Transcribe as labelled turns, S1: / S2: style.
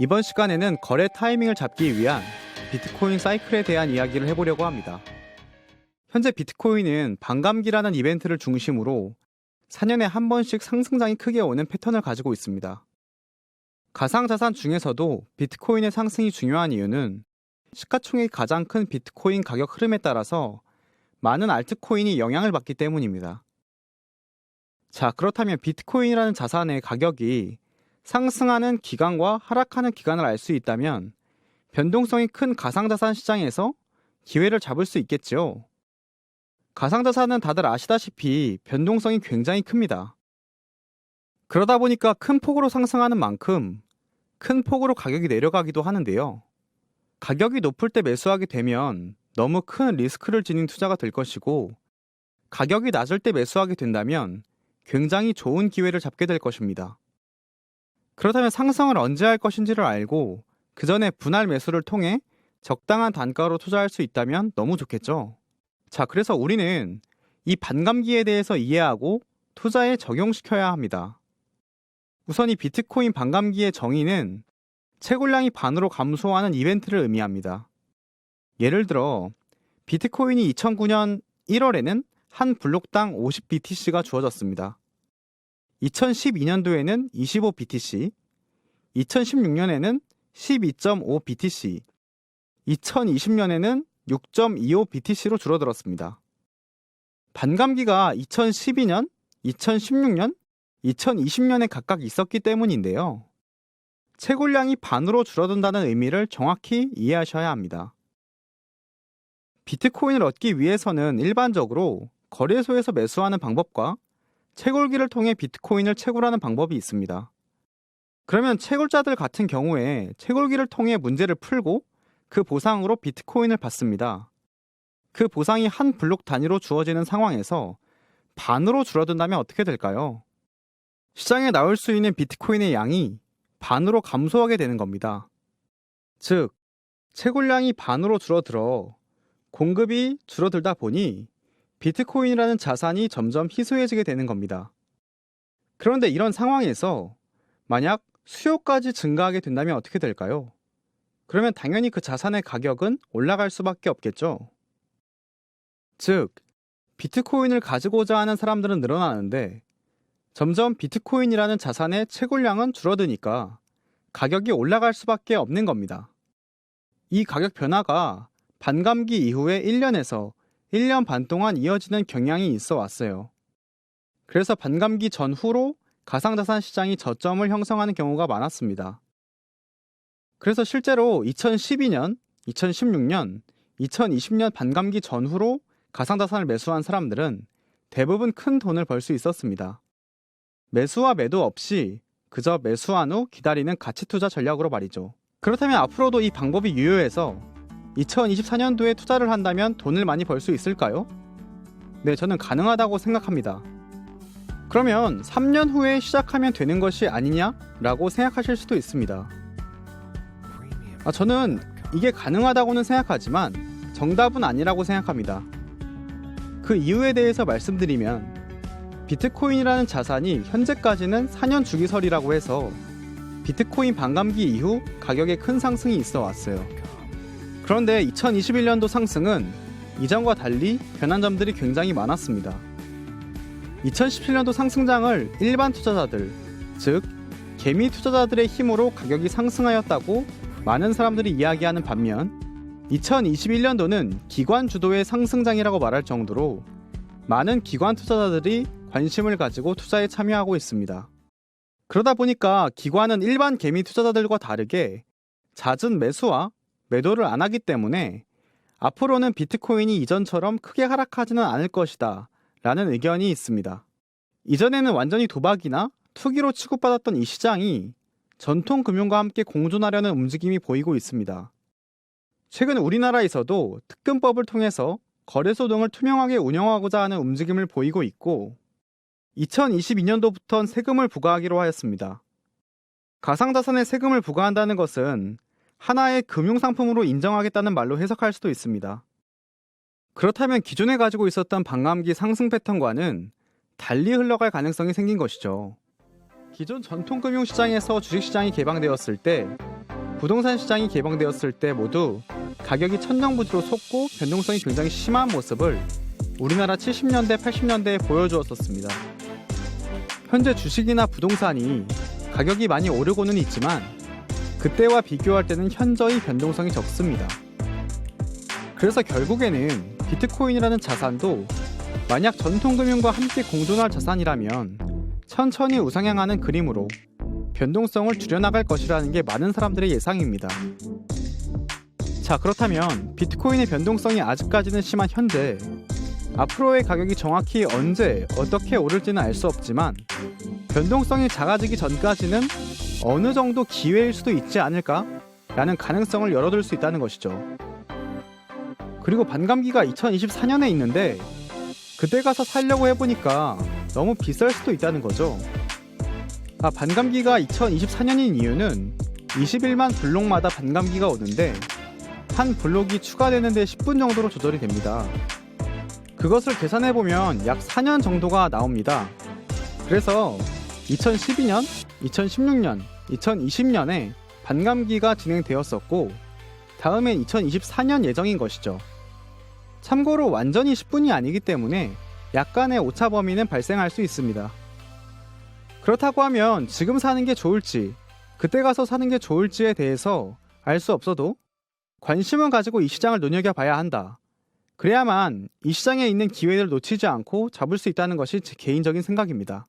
S1: 이번 시간에는 거래 타이밍을 잡기 위한 비트코인 사이클에 대한 이야기를 해보려고 합니다. 현재 비트코인은 반감기라는 이벤트를 중심으로 4년에 한 번씩 상승장이 크게 오는 패턴을 가지고 있습니다. 가상자산 중에서도 비트코인의 상승이 중요한 이유는 시가총액이 가장 큰 비트코인 가격 흐름에 따라서 많은 알트코인이 영향을 받기 때문입니다. 자, 그렇다면 비트코인이라는 자산의 가격이 상승하는 기간과 하락하는 기간을 알 수 있다면 변동성이 큰 가상자산 시장에서 기회를 잡을 수 있겠죠. 가상자산은 다들 아시다시피 변동성이 굉장히 큽니다. 그러다 보니까 큰 폭으로 상승하는 만큼 큰 폭으로 가격이 내려가기도 하는데요. 가격이 높을 때 매수하게 되면 너무 큰 리스크를 지닌 투자가 될 것이고, 가격이 낮을 때 매수하게 된다면 굉장히 좋은 기회를 잡게 될 것입니다. 그렇다면 상승을 언제 할 것인지를 알고 그 전에 분할 매수를 통해 적당한 단가로 투자할 수 있다면 너무 좋겠죠. 자, 그래서 우리는 이 반감기에 대해서 이해하고 투자에 적용시켜야 합니다. 우선 이 비트코인 반감기의 정의는 채굴량이 반으로 감소하는 이벤트를 의미합니다. 예를 들어 비트코인이 2009년 1월에는 한 블록당 50BTC가 주어졌습니다. 2012년도에는 25BTC, 2016년에는 12.5BTC, 2020년에는 6.25BTC로 줄어들었습니다. 반감기가 2012년, 2016년, 2020년에 각각 있었기 때문인데요. 채굴량이 반으로 줄어든다는 의미를 정확히 이해하셔야 합니다. 비트코인을 얻기 위해서는 일반적으로 거래소에서 매수하는 방법과 채굴기를 통해 비트코인을 채굴하는 방법이 있습니다. 그러면 채굴자들 같은 경우에 채굴기를 통해 문제를 풀고 그 보상으로 비트코인을 받습니다. 그 보상이 한 블록 단위로 주어지는 상황에서 반으로 줄어든다면 어떻게 될까요? 시장에 나올 수 있는 비트코인의 양이 반으로 감소하게 되는 겁니다. 즉, 채굴량이 반으로 줄어들어 공급이 줄어들다 보니 비트코인이라는 자산이 점점 희소해지게 되는 겁니다. 그런데 이런 상황에서 만약 수요까지 증가하게 된다면 어떻게 될까요? 그러면 당연히 그 자산의 가격은 올라갈 수밖에 없겠죠. 즉, 비트코인을 가지고자 하는 사람들은 늘어나는데 점점 비트코인이라는 자산의 채굴량은 줄어드니까 가격이 올라갈 수밖에 없는 겁니다. 이 가격 변화가 반감기 이후에 1년에서 1년 반 동안 이어지는 경향이 있어 왔어요. 그래서 반감기 전후로 가상자산 시장이 저점을 형성하는 경우가 많았습니다. 그래서 실제로 2012년, 2016년, 2020년 반감기 전후로 가상자산을 매수한 사람들은 대부분 큰 돈을 벌 수 있었습니다. 매수와 매도 없이 그저 매수한 후 기다리는 가치투자 전략으로 말이죠. 그렇다면 앞으로도 이 방법이 유효해서 2024년도에 투자를 한다면 돈을 많이 벌 수 있을까요? 네, 저는 가능하다고 생각합니다. 그러면 3년 후에 시작하면 되는 것이 아니냐라고 생각하실 수도 있습니다. 저는 이게 가능하다고는 생각하지만 정답은 아니라고 생각합니다. 그 이유에 대해서 말씀드리면 비트코인이라는 자산이 현재까지는 4년 주기설이라고 해서 비트코인 반감기 이후 가격에 큰 상승이 있어 왔어요. 그런데 2021년도 상승은 이전과 달리 변한 점들이 굉장히 많았습니다. 2017년도 상승장을 일반 투자자들, 즉 개미 투자자들의 힘으로 가격이 상승하였다고 많은 사람들이 이야기하는 반면 2021년도는 기관 주도의 상승장이라고 말할 정도로 많은 기관 투자자들이 관심을 가지고 투자에 참여하고 있습니다. 그러다 보니까 기관은 일반 개미 투자자들과 다르게 잦은 매수와 매도를 안 하기 때문에 앞으로는 비트코인이 이전처럼 크게 하락하지는 않을 것이다 라는 의견이 있습니다. 이전에는 완전히 도박이나 투기로 취급받았던 이 시장이 전통금융과 함께 공존하려는 움직임이 보이고 있습니다. 최근 우리나라에서도 특금법을 통해서 거래소 등을 투명하게 운영하고자 하는 움직임을 보이고 있고 2022년도부터는 세금을 부과하기로 하였습니다. 가상자산에 세금을 부과한다는 것은 하나의 금융상품으로 인정하겠다는 말로 해석할 수도 있습니다. 그렇다면 기존에 가지고 있었던 반감기 상승 패턴과는 달리 흘러갈 가능성이 생긴 것이죠. 기존 전통금융시장에서 주식시장이 개방되었을 때 부동산 시장이 개방되었을 때 모두 가격이 천정부지로 솟고 변동성이 굉장히 심한 모습을 우리나라 70년대, 80년대에 보여주었었습니다. 현재 주식이나 부동산이 가격이 많이 오르고는 있지만 그때와 비교할 때는 현저히 변동성이 적습니다. 그래서 결국에는 비트코인이라는 자산도 만약 전통금융과 함께 공존할 자산이라면 천천히 우상향하는 그림으로 변동성을 줄여나갈 것이라는 게 많은 사람들의 예상입니다. 자, 그렇다면 비트코인의 변동성이 아직까지는 심한 현재, 앞으로의 가격이 정확히 언제 어떻게 오를지는 알 수 없지만 변동성이 작아지기 전까지는 어느 정도 기회일 수도 있지 않을까? 라는 가능성을 열어둘 수 있다는 것이죠. 그리고 반감기가 2024년에 있는데 그때 가서 살려고 해보니까 너무 비쌀 수도 있다는 거죠. 반감기가 2024년인 이유는 21만 블록마다 반감기가 오는데 한 블록이 추가되는데 10분 정도로 조절이 됩니다. 그것을 계산해보면 약 4년 정도가 나옵니다. 그래서 2012년, 2016년, 2020년에 반감기가 진행되었었고 다음엔 2024년 예정인 것이죠. 참고로 완전히 10분이 아니기 때문에 약간의 오차 범위는 발생할 수 있습니다. 그렇다고 하면 지금 사는 게 좋을지, 그때 가서 사는 게 좋을지에 대해서 알 수 없어도 관심을 가지고 이 시장을 눈여겨봐야 한다. 그래야만 이 시장에 있는 기회를 놓치지 않고 잡을 수 있다는 것이 제 개인적인 생각입니다.